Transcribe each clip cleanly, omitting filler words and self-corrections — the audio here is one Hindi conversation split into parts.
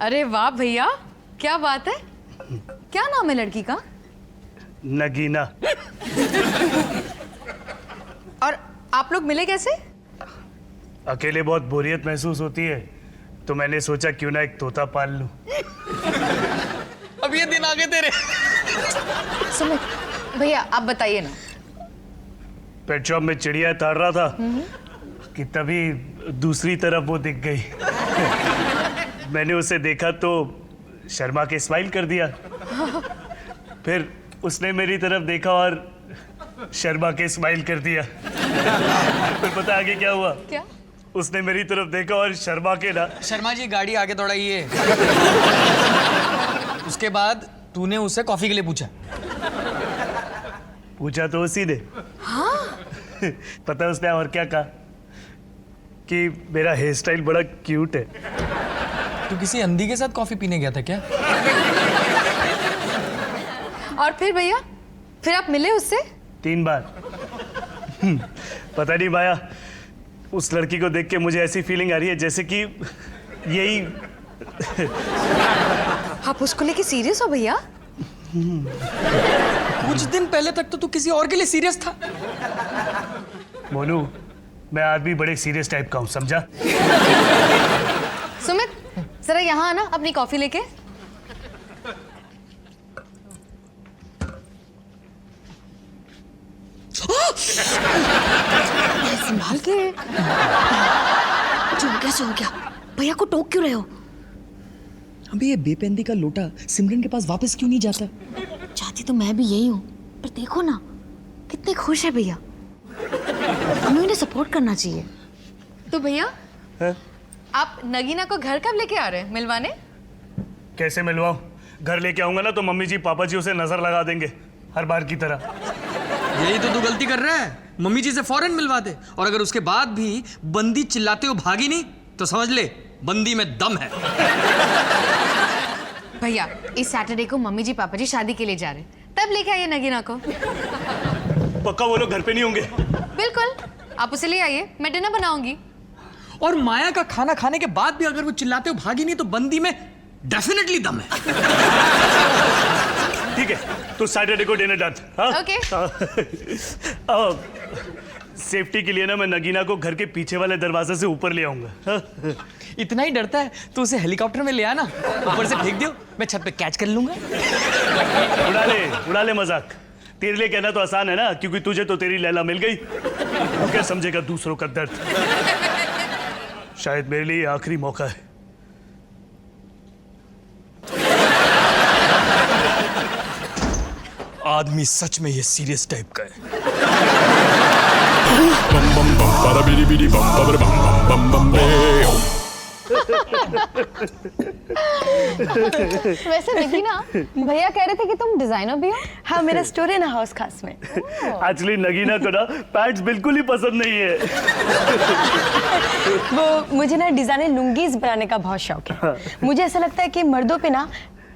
अरे वाह भैया, क्या बात है। क्या नाम है लड़की का? नगीना। और आप लोग मिले कैसे? अकेले बहुत बोरियत महसूस होती है तो मैंने सोचा क्यों ना एक तोता पाल लूं। अब ये दिन आगे तेरे। सुमित भैया आप बताइए ना। पेट शॉप में चिड़िया ताड़ रहा था कि तभी दूसरी तरफ वो दिख गई। मैंने उसे देखा तो शर्मा के स्माइल कर दिया। फिर उसने मेरी तरफ देखा और शर्मा के स्माइल कर दिया। फिर पता आगे क्या हुआ? क्या? उसने मेरी तरफ देखा और शर्मा के ना। शर्मा जी गाड़ी आगे दौड़ाइए। उसके बाद तूने उससे कॉफी के लिए पूछा? पूछा तो उसी ने। हाँ? पता है उसने और क्या कहा? कि मेरा हेयर स्टाइल बड़ा क्यूट है। तू किसी अंधी के साथ कॉफी पीने गया था क्या? और फिर भैया, फिर आप मिले उससे? 3 बार। पता नहीं माया, उस लड़की को देख के मुझे ऐसी फीलिंग आ रही है जैसे कि यही। आप उसको लेके सीरियस हो भैया? कुछ दिन पहले तक तो तू किसी और के लिए सीरियस था। मोनू, मैं आज भी बड़े सीरियस टाइप का हूँ, समझा? सुमित जरा यहाँ आना अपनी कॉफी लेके। संभाल के। कैसे हो गया? भैया को टोक क्यों रहे हो? अबे ये बेपेंदी का लोटा सिमरन के पास वापस क्यों नहीं जाता? चाहती तो मैं भी यही हूँ, पर देखो ना कितने खुश है भैया। हमें उन्हें सपोर्ट करना चाहिए। तो भैया है? आप नगीना को घर कब लेके आ रहे हैं मिलवाने? कैसे मिलवाऊं? घर लेके आऊंगा ना तो मम्मी जी पापा जी उसे नजर लगा देंगे हर बार की तरह। यही तो तू गलती कर रहा है। मम्मी जी से फौरन मिलवा दे, और अगर उसके बाद भी बंदी चिल्लाते हो भागी नहीं तो समझ ले बंदी में दम है। भैया इस सैटरडे को मम्मी जी पापा जी शादी के लिए जा रहे हैं, तब लेके आइए नगीना को। पक्का वो लोग घर पे नहीं होंगे? बिल्कुल, आप उसे ले आइए, मैं डिनर बनाऊंगी। और माया का खाना खाने के बाद भी अगर वो चिल्लाते हो भागी नहीं तो बंदी में डेफिनेटली दम है। ठीक है, तो सैटरडे को डिनर डन। ओके। सेफ्टी के लिए ना मैं नगीना को घर के पीछे वाले दरवाजे से ऊपर ले आऊंगा। इतना ही डरता है तो उसे हेलीकॉप्टर में ले आना, ऊपर से फेंक दियो, मैं छत पे कैच कर लूंगा। उड़ा ले मजाक। तेरे लिए कहना तो आसान है ना, क्योंकि तुझे तो तेरी लैला मिल गई। तू क्या समझेगा दूसरों का दर्द? शायद मेरे लिए आखिरी मौका है। आदमी सच में ये सीरियस टाइप का है। वैसे नगीना, भैया कह रहे थे कि तुम डिजाइनर भी हो? हाँ, मेरा स्टोर है ना हाउस खास में। एक्चुअली नगीना को ना पैंट्स बिल्कुल ही पसंद नहीं है। वो मुझे ना डिजाइनर लुंगीज बनाने का बहुत शौक है। मुझे ऐसा लगता है कि मर्दों पे ना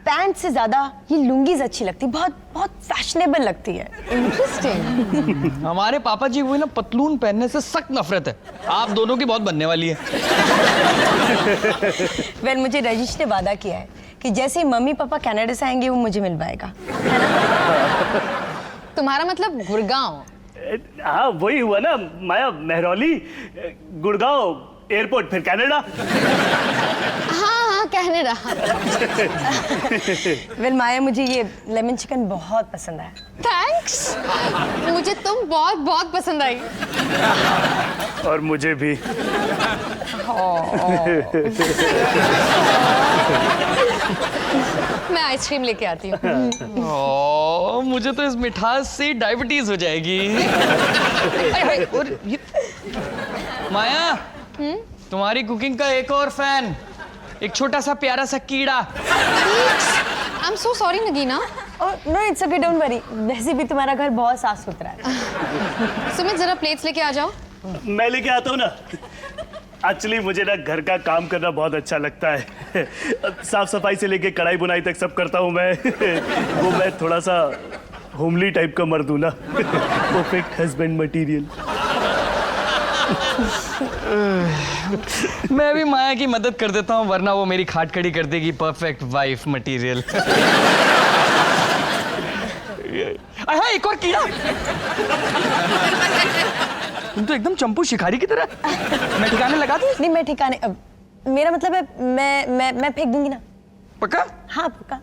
पैंट से ज्यादा ये लुंगीज अच्छी लगती है, बहुत बहुत फैशनेबल लगती है। इंटरेस्टिंग। हमारे पापा जी को ना पतलून पहनने से सख्त नफरत है। आप दोनों की बहुत बनने वाली है। वेल मुझे रजिश ने वादा किया है कि जैसे ही मम्मी पापा कनाडा से आएंगे वो मुझे मिलवाएगा। तुम्हारा मतलब गुड़गांव? हाँ वही हुआ ना माया, महरौली, गुड़गांव, एयरपोर्ट, फिर कनाडा। हाँ कनाडा। वेल माया, मुझे ये लेमन चिकन बहुत पसंद आया। थैंक्स, मुझे तुम बहुत बहुत पसंद आई। और मुझे भी। मैं आइसक्रीम लेके आती हूँ। मुझे तो इस मिठास से डायबिटीज हो जाएगी। और ये माया, तुम्हारी कुकिंग का एक और फैन, एक छोटा सा प्यारा सा कीड़ा। I am so sorry Nagina. No it's okay, don't worry. वैसे भी तुम्हारा घर बहुत साफ सुथरा है। सुमित जरा प्लेट्स लेके आ जाओ। मैं लेके आता हूँ ना। एक्चुअली मुझे ना घर का काम करना बहुत अच्छा लगता है। साफ सफाई से लेके कढ़ाई बुनाई तक सब करता हूँ मैं। वो मैं थोड़ा सा होमली टाइप का मर्द हूँ ना। Perfect husband material. मैं भी माया की मदद कर देता हूँ, वरना वो मेरी खाट खड़ी कर देगी परफेक्ट वाइफ मटेरियल। हाँ, एक और कीड़ा। तुम तो एकदम चंपू शिकारी की तरह। मैं ठिकाने लगा दूं? नहीं, मैं ठिकाने मेरा मतलब है मैं फेंक दूंगी ना। पक्का? हाँ पक्का।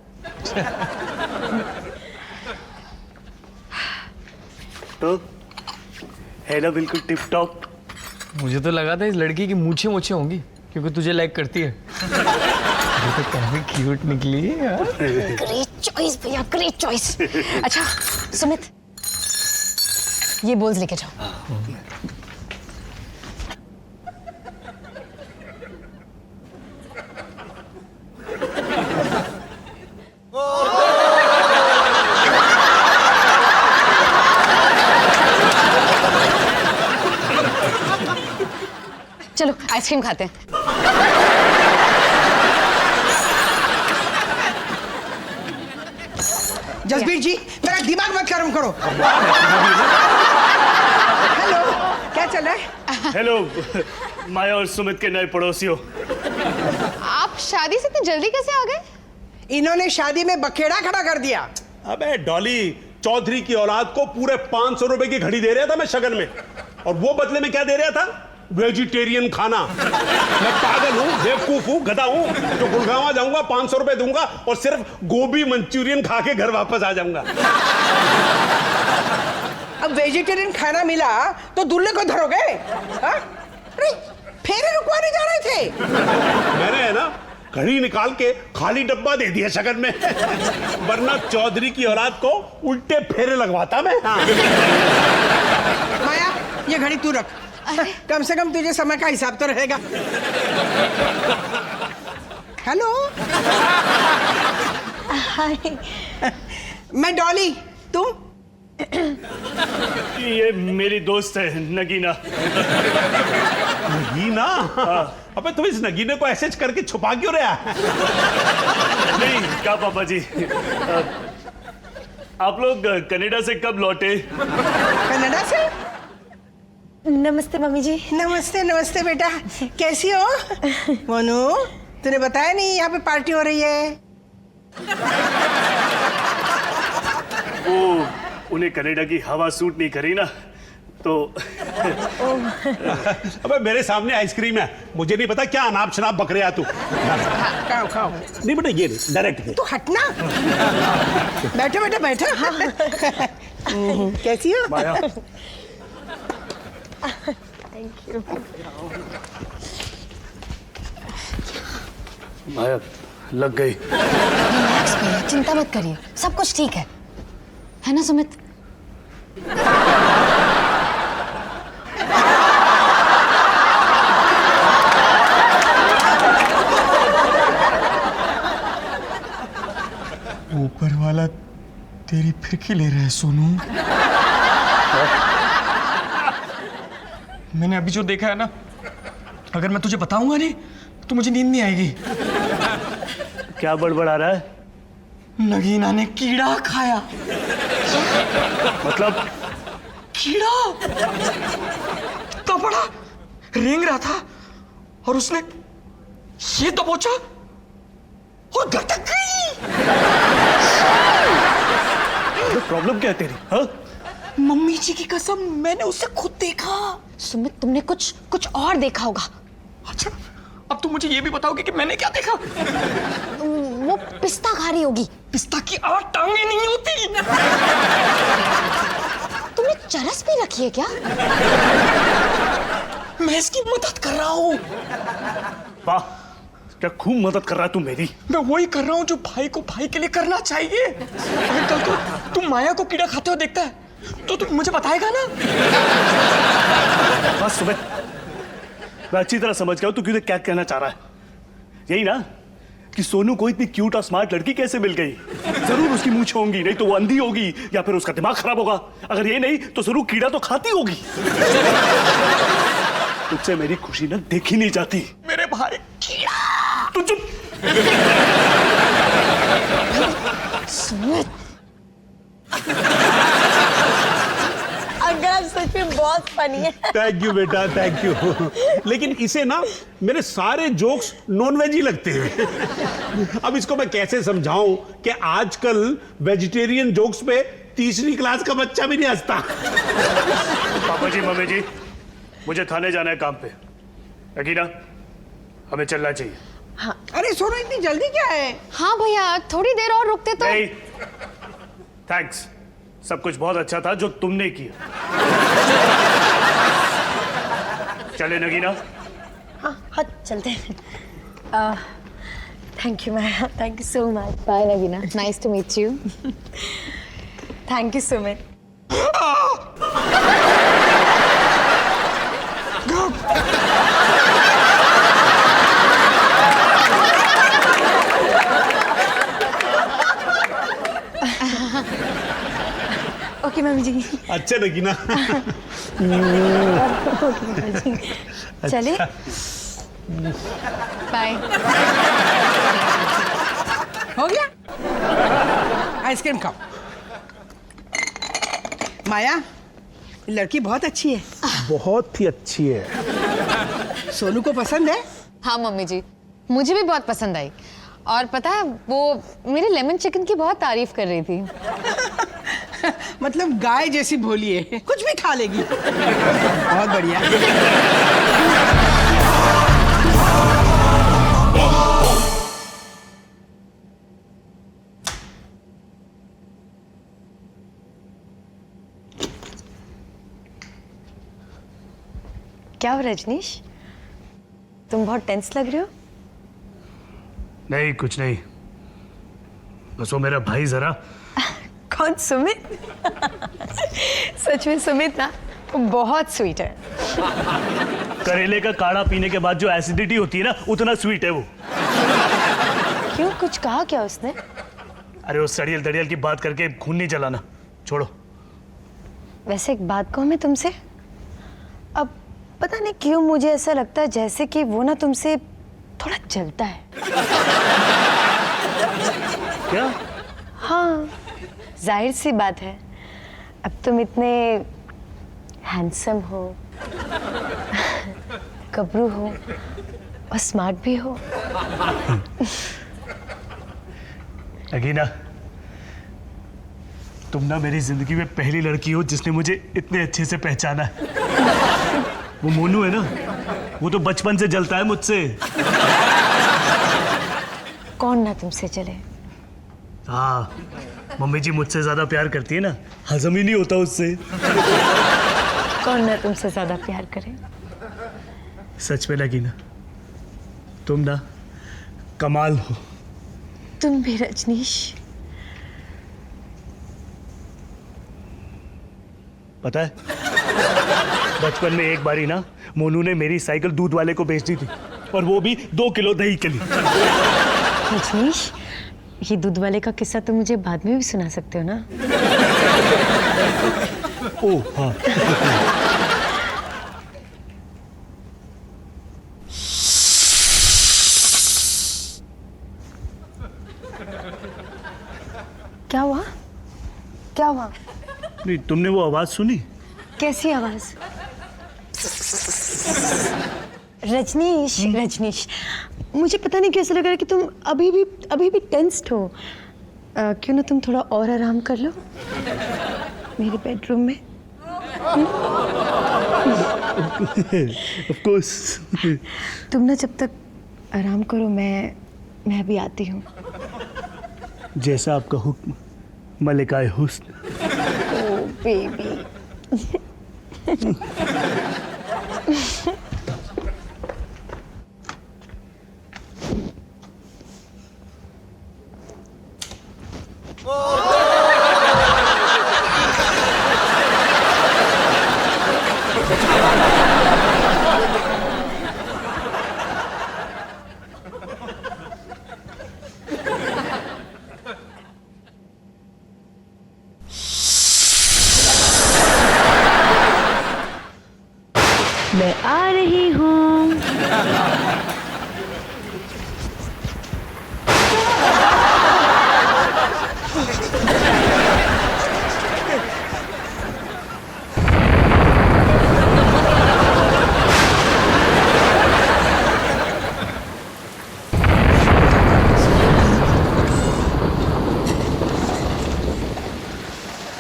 तो है ना बिल्कुल टिप टॉप। मुझे तो लगा था इस लड़की की मूछें मूछें होंगी, क्योंकि तुझे लाइक करती है। ये तो काफी क्यूट निकली यार। ग्रेट चॉइस भैया, ग्रेट चॉइस। अच्छा सुमित, ये बोल्स लेके जाओ। चलो आइसक्रीम खाते हैं। जसबीर जी, मेरा दिमाग मत गर्म करो। हेलो, क्या चल रहा है? हेलो माया और सुमित के नए पड़ोसियों। आप शादी से इतनी जल्दी कैसे आ गए? इन्होंने शादी में बखेड़ा खड़ा कर दिया। अबे डॉली, चौधरी की औलाद को पूरे 500 रुपए की घड़ी दे रहा था मैं शगन में, और वो बदले में क्या दे रहा था? वेजिटेरियन खाना। मैं पागल हूँ, बेवकूफ हूँ, गधा हूँ जो गुड़गांव जाऊंगा, 500 रुपए दूंगा और सिर्फ गोभी मंचूरियन खा के घर वापस आ जाऊंगा। अब वेजिटेरियन खाना मिला तो दूल्हे को धरोगे? हाँ? अरे फेरे रुकवाने जा रहे थे। मैंने है ना घड़ी निकाल के खाली डब्बा दे दिया शगन में, वरना चौधरी की औलाद को उल्टे फेरे लगवाता मैं। हाँ। माया, ये घड़ी तू रख। कम से कम तुझे समय का हिसाब तो रहेगा। हेलो, हाय। मैं डॉली, तुम? ये मेरी दोस्त है नगीना। नगीना? अबे तुम इस नगीने को ऐसे करके छुपा क्यों रहा है? नहीं क्या पापा जी, आप लोग कनाडा से कब लौटे? कनाडा से? नमस्ते मम्मी जी। नमस्ते नमस्ते बेटा, कैसी हो? मोनू, तूने बताया नहीं यहाँ पे पार्टी हो रही है? वो उन्हें कनाडा की हवा सूट नहीं करी ना, तो अबे मेरे सामने आइसक्रीम है, मुझे नहीं पता क्या अनाप शनाप बक रहा तू। खाओ खाओ। नहीं बेटा, ये नहीं, डायरेक्ट तू हटना। बैठो बेटा बैठो। कैसी हो? माया माया लग गई। रिलैक्स भैया, चिंता मत करिए, सब कुछ ठीक है ना सुमित? ऊपर वाला तेरी फिरकी ले रहा है सोनू। मैंने अभी जो देखा है ना, अगर मैं तुझे बताऊंगा नहीं तो मुझे नींद नहीं आएगी। क्या बड़बड़ा रहा है? नगीना ने कीड़ा खाया। मतलब कीड़ा इतना बड़ा रेंग रहा था और उसने ये दबोचा और गटक गई। प्रॉब्लम क्या है तेरी? हाँ? मम्मी जी की कसम, मैंने उसे खुद देखा। सुमित, तुमने कुछ और देखा होगा। अच्छा, अब तुम मुझे ये भी बताओगे कि मैंने क्या देखा? वो पिस्ता खा रही होगी। पिस्ता की 8 टांगे नहीं होती। तुमने चरस भी रखी है क्या? मैं इसकी मदद कर रहा हूँ। वाह, क्या खूब मदद कर रहा है तू मेरी। मैं वही कर रहा हूँ जो भाई को भाई के लिए करना चाहिए। अगर कल को तुम माया को कीड़ा खाते हुए देखता है तो तुम मुझे बताएगा ना? बस सुमित, मैं अच्छी तरह समझ गया हूं तू क्या कहना चाह रहा है। यही ना कि सोनू को इतनी क्यूट और स्मार्ट लड़की कैसे मिल गई? जरूर उसकी मूंछ होंगी, नहीं तो वो अंधी होगी या फिर उसका दिमाग खराब होगा। अगर ये नहीं तो जरूर कीड़ा तो खाती होगी। तुझसे मेरी खुशी ना देखी नहीं जाती। मेरे भाई कीड़ा। तू चुप। सुमित, अगर सर आप सच में बहुत फनी है। थैंक यू बेटा, थैंक यू। लेकिन इसे ना मेरे सारे जोक्स नॉन वेज ही लगते हैं। अब इसको मैं कैसे समझाऊं कि आजकल वेजिटेरियन जोक्स पे तीसरी क्लास का बच्चा भी नहीं हंसता। पापा जी, मम्मी जी, मुझे थाने जाना है काम पे। अकीना, हमें चलना चाहिए। अरे सोनू इतनी जल्दी क्या है? हाँ भैया, थोड़ी देर और रुकते तो। नहीं, थैंक्स, सब कुछ बहुत अच्छा था जो तुमने किया। चले नगीना। हाँ हाँ चलते हैं। Thank you Maya, thank you so much. Bye Nagina, nice to meet you. Thank you so much. Okay mummy ji. अच्छा नगीना। चले। बाय। हो गया? आइसक्रीम खाओ। माया, लड़की बहुत अच्छी है। बहुत ही अच्छी है। सोनू को पसंद है? हाँ मम्मी जी, मुझे भी बहुत पसंद आई। और पता है, वो मेरे लेमन चिकन की बहुत तारीफ कर रही थी। मतलब गाय जैसी भोली है, कुछ भी खा लेगी। बहुत बढ़िया। क्या हो रजनीश, तुम बहुत टेंस लग रहे हो। नहीं, कुछ नहीं, बस वो मेरा भाई जरा। कौन, सुमित? सच में सुमित ना बहुत स्वीट है। करेले का काढ़ा पीने के बाद जो एसिडिटी होती है ना, उतना स्वीट है वो। क्यों, कुछ कहा क्या उसने? अरे वो सड़ियल दड़ियल की बात करके खून नहीं जलाना, छोड़ो। वैसे एक बात कहूँ मैं तुमसे, अब पता नहीं क्यों मुझे ऐसा लगता है जैसे कि वो ना तुमसे थोड़ा जलता है। क्या? हाँ, जाहिर सी बात है, अब तुम इतने हैंडसम हो, गबरू हो और स्मार्ट भी हो। अगीना, तुम ना मेरी जिंदगी में पहली लड़की हो जिसने मुझे इतने अच्छे से पहचाना है। वो मोनू है ना, वो तो बचपन से जलता है मुझसे। कौन ना तुमसे चले? हाँ, मम्मी जी मुझसे ज्यादा प्यार करती है ना, हजम ही नहीं होता उससे। कौन ना तुमसे ज्यादा प्यार करे? सच में लगी ना, तुम ना कमाल हो। तुम भी रजनीश। पता है, बचपन में एक बारी ना मोनू ने मेरी साइकिल दूध वाले को बेच दी थी, और वो भी 2 किलो दही के लिए। रजनीश, ये दूध वाले का किस्सा तो मुझे बाद में भी सुना सकते हो ना? ओह हाँ। क्या हुआ, क्या हुआ? नहीं, तुमने वो आवाज सुनी? कैसी आवाज? रजनीश, रजनीश, मुझे पता नहीं कैसे लग रहा है कि तुम अभी भी टेंस्ड हो। क्यों ना तुम थोड़ा और आराम कर लो मेरे बेडरूम में। Of course. तुम ना जब तक आराम करो, मैं अभी आती हूँ। जैसा आपका हुक्म मलिकाए हुस्न। ओ बेबी। मैं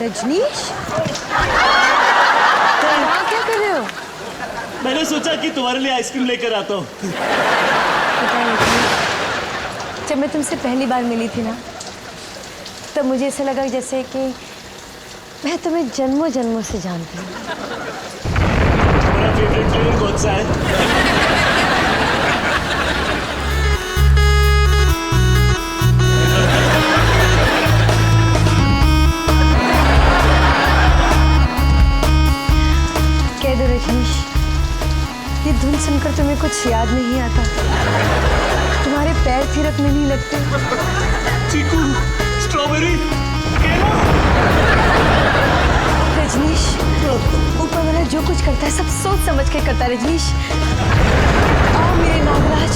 रजनीश, तुम यहाँ क्या कर रहे हो? मैंने सोचा कि तुम्हारे लिए आइसक्रीम लेकर आता हूँ। पता है रजनीश, जब मैं तुमसे पहली बार मिली थी ना, तब मुझे ऐसा लगा जैसे कि मैं तुम्हें जन्मों जन्मों से जानती हूँ। तुम्हारा फेवरेट फ्लेवर कौन सा है? कह दो रजनीश, ये धुन सुनकर तुम्हें कुछ याद नहीं आता? तुम्हारे पैर थिरकने नहीं लगते? चीकू, स्ट्रॉबेरी, केला। रजनीश, ऊपर वाला जो कुछ करता है सब सोच समझ के करता है रजनीश। आओ मेरे नागराज,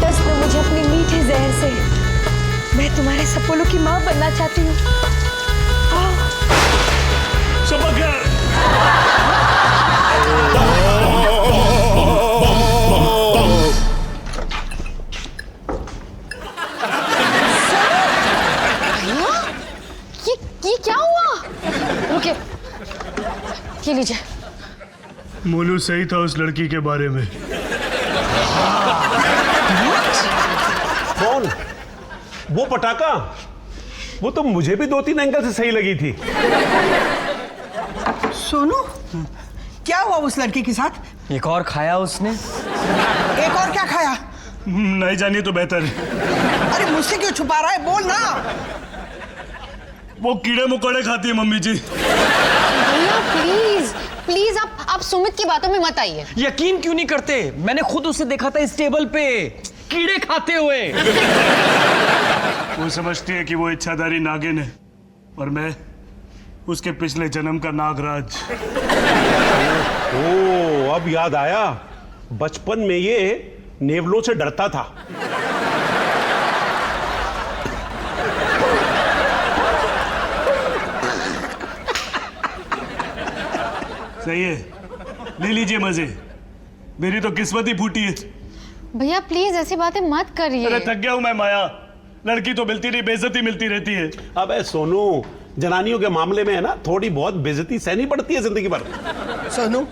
दस दो मुझे अपने मीठे जहर से। मैं तुम्हारे सपोलों की माँ बनना चाहती हूँ। आओ। ये क्या हुआ? रुकिए, ये लीजिए। मोलू सही था उस लड़की के बारे में। कौन? वो पटाखा? वो तो मुझे भी 2-3 एंगल से सही लगी थी। सोनू, क्या हुआ उस लड़की के साथ? एक और खाया उसने। एक और क्या खाया? नहीं जानिए तो बेहतर है। अरे मुझसे क्यों छुपा रहा है, बोल ना। वो कीड़े मकोड़े खाती है मम्मी जी। भैया प्लीज प्लीज, आप सुमित की बातों में मत आइए। यकीन क्यों नहीं करते? मैंने खुद उसे देखा था इस टेबल पे कीड़े खाते हुए। वो समझती है कि वो इच्छाधारी नागिन है और मैं उसके पिछले जन्म का नागराज। ओ, अब याद आया, बचपन में ये नेवलों से डरता था। सही है, ले लीजिए मजे। मेरी तो किस्मत ही फूटी है। भैया प्लीज ऐसी बातें मत करिए। अरे थक गया हूं मैं माया, लड़की तो मिलती नहीं, बेइज्जती मिलती रहती है। अबे सोनू, जनानियों के मामले में है ना, थोड़ी बहुत बेइज्जती सहनी पड़ती है जिंदगी भर। सोनू,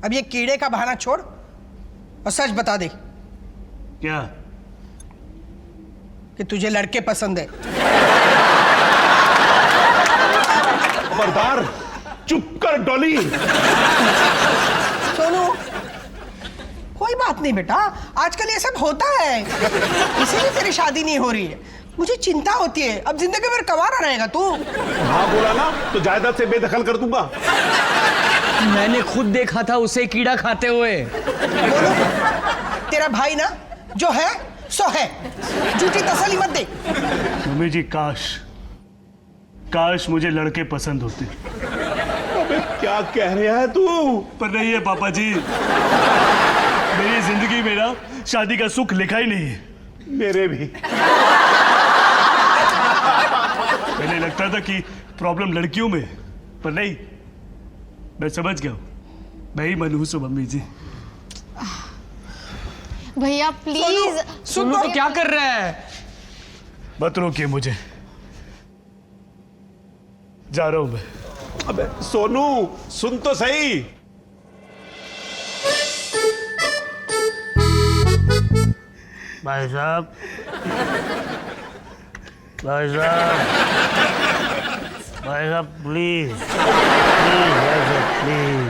अब ये कीड़े का बहाना छोड़ और सच बता दे क्या? कि तुझे लड़के पसंद है। खबरदार, चुप कर डॉली। सोनू, कोई बात नहीं बेटा, आजकल ये सब होता है, इसीलिए तेरी शादी नहीं हो रही है। मुझे चिंता होती है, अब जिंदगी भर कवारा रहेगा तू। हाँ बोला ना, तो जायदाद से बेदखल कर दूंगा। मैंने खुद देखा था उसे कीड़ा खाते हुए। बोलो, तेरा भाई ना जो है सो है, झूठी तसल्ली मत दे। मम्मी जी, काश मुझे लड़के पसंद होते। अबे क्या कह रहा है तू? पर नहीं है पापा जी, मेरी जिंदगी में ना शादी का सुख लिखा ही नहीं है। मेरे भी। पहले लगता था कि प्रॉब्लम लड़कियों में, पर नहीं, मैं समझ गया हूं, मैं ही मनहूस हूं मम्मी जी। भैया प्लीज। सुनो तो क्या कर रहा है? मत रोकिए मुझे, जा रहा हूं मैं। अबे सोनू, सुन तो सही। भाई साहब, भाई साहब, भाई साहब प्लीज प्लीज भाई साहब प्लीज।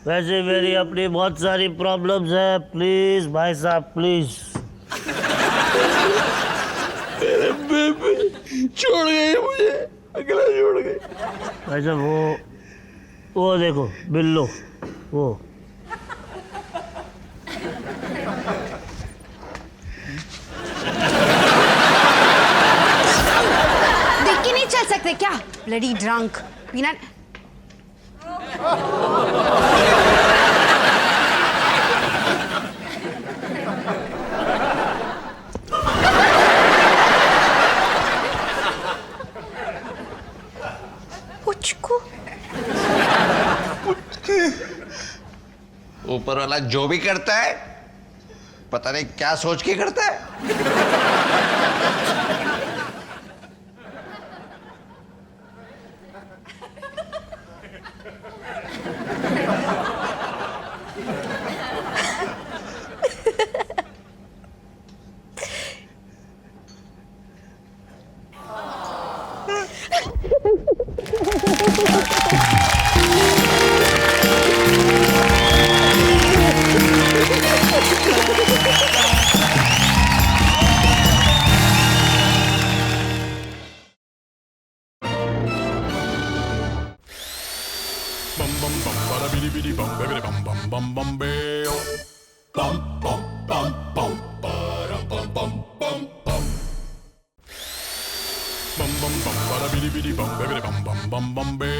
वैसे मेरी अपनी बहुत सारी प्रॉब्लम्स है, प्लीज भाई साहब प्लीज। छोड़ गई मुझे, अकेला छोड़ गई। भाई साहब वो देखो बिल्लो, वो देख के नहीं चल सकते क्या? Bloody drunk. पीना पुचकू। ऊपर वाला जो भी करता है, पता नहीं क्या सोच के करता है। bum bum bum bada bidi bidi bum baby bum bum bum bum beo bum bum bum bum bada bum bum bum bum bum bum bum bada bidi bidi bum baby bum bum bum bum beo